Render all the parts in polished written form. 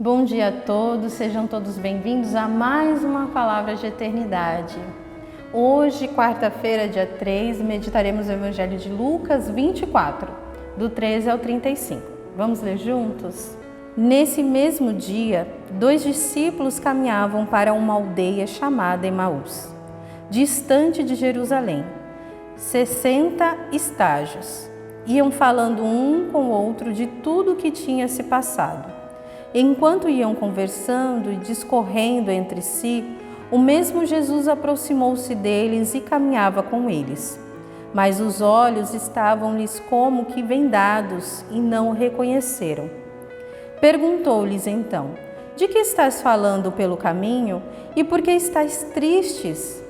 Bom dia a todos, sejam todos bem-vindos a mais uma Palavra de Eternidade. Hoje, quarta-feira, dia 3, meditaremos o Evangelho de Lucas 24, do 13 ao 35. Vamos ler juntos? Nesse mesmo dia, 2 discípulos caminhavam para uma aldeia chamada Emaús, distante de Jerusalém, 60 estágios. Iam falando um com o outro de tudo o que tinha se passado. Enquanto iam conversando e discorrendo entre si, o mesmo Jesus aproximou-se deles e caminhava com eles. Mas os olhos estavam-lhes como que vendados e não o reconheceram. Perguntou-lhes então: de que estás falando pelo caminho e por que estáis tristes?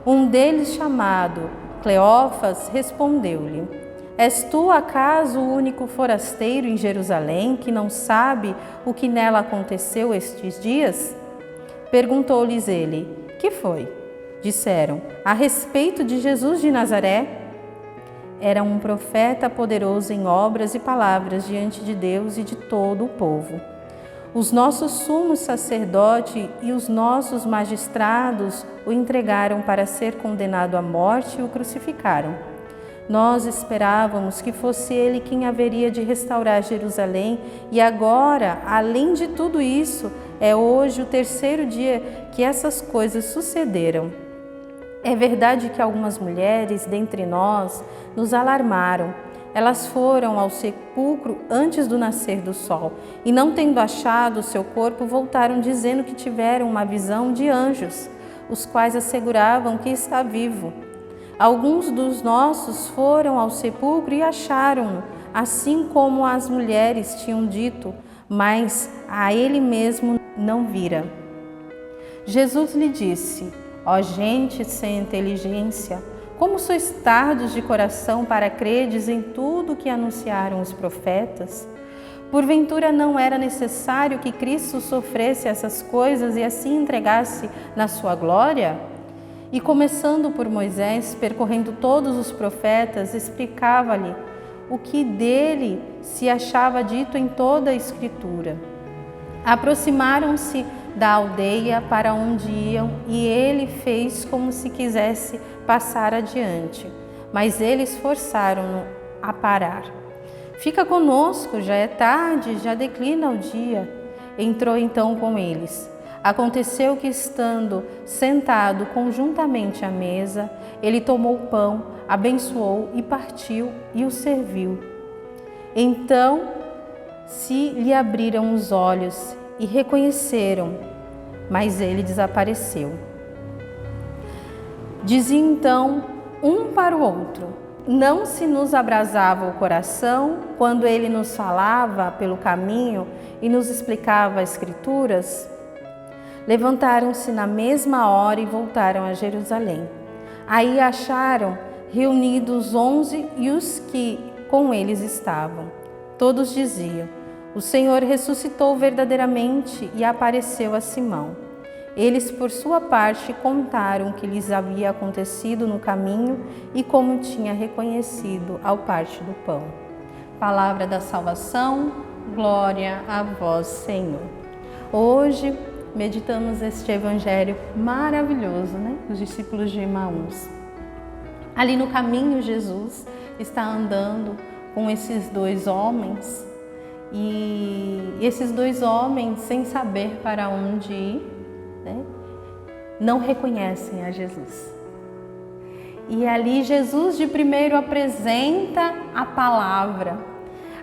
Um deles, chamado Cleófas, respondeu-lhe: és tu, acaso, o único forasteiro em Jerusalém que não sabe o que nela aconteceu estes dias? Perguntou-lhes ele: que foi? Disseram: a respeito de Jesus de Nazaré. Era um profeta poderoso em obras e palavras diante de Deus e de todo o povo. Os nossos sumos sacerdotes e os nossos magistrados o entregaram para ser condenado à morte e o crucificaram. Nós esperávamos que fosse ele quem haveria de restaurar Jerusalém e agora, além de tudo isso, é hoje o terceiro dia que essas coisas sucederam. É verdade que algumas mulheres dentre nós nos alarmaram. Elas foram ao sepulcro antes do nascer do sol e, não tendo achado o seu corpo, voltaram dizendo que tiveram uma visão de anjos, os quais asseguravam que está vivo. Alguns dos nossos foram ao sepulcro e acharam-no, assim como as mulheres tinham dito, mas a ele mesmo não vira. Jesus lhe disse: ó gente sem inteligência, como sois tardos de coração para credes em tudo que anunciaram os profetas? Porventura não era necessário que Cristo sofresse essas coisas e assim entregasse na sua glória? E começando por Moisés, percorrendo todos os profetas, explicava-lhe o que dele se achava dito em toda a Escritura. Aproximaram-se da aldeia para onde iam e ele fez como se quisesse passar adiante, mas eles forçaram-no a parar. Fica conosco, já é tarde, já declina o dia. Entrou então com eles. Aconteceu que, estando sentado conjuntamente à mesa, ele tomou o pão, abençoou e partiu e o serviu. Então se lhe abriram os olhos e reconheceram, mas ele desapareceu. Dizia então um para o outro: não se nos abrasava o coração quando ele nos falava pelo caminho e nos explicava as Escrituras? Levantaram-se na mesma hora e voltaram a Jerusalém. Aí acharam reunidos os 11 e os que com eles estavam. Todos diziam: o Senhor ressuscitou verdadeiramente e apareceu a Simão. Eles, por sua parte, contaram o que lhes havia acontecido no caminho e como tinha reconhecido ao partir do pão. Palavra da salvação, glória a vós, Senhor. Hoje meditamos este evangelho maravilhoso, Dos discípulos de Emaús. Ali no caminho, Jesus está andando com esses 2 homens e esses 2 homens, sem saber para onde ir, não reconhecem a Jesus. E ali Jesus de primeiro apresenta a palavra,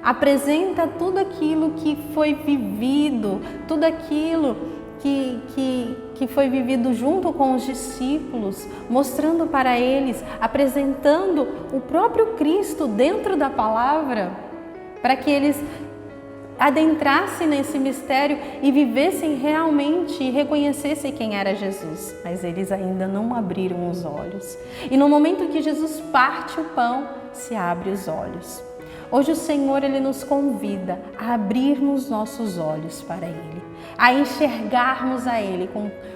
apresenta tudo aquilo que foi vivido, tudo aquilo que foi vivido junto com os discípulos, mostrando para eles, apresentando o próprio Cristo dentro da palavra, para que eles adentrassem nesse mistério e vivessem realmente e reconhecessem quem era Jesus. Mas eles ainda não abriram os olhos. E no momento que Jesus parte o pão, se abre os olhos. Hoje o Senhor, Ele nos convida a abrirmos nossos olhos para Ele, a enxergarmos a Ele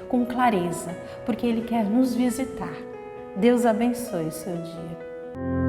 com clareza, porque Ele quer nos visitar. Deus abençoe o seu dia.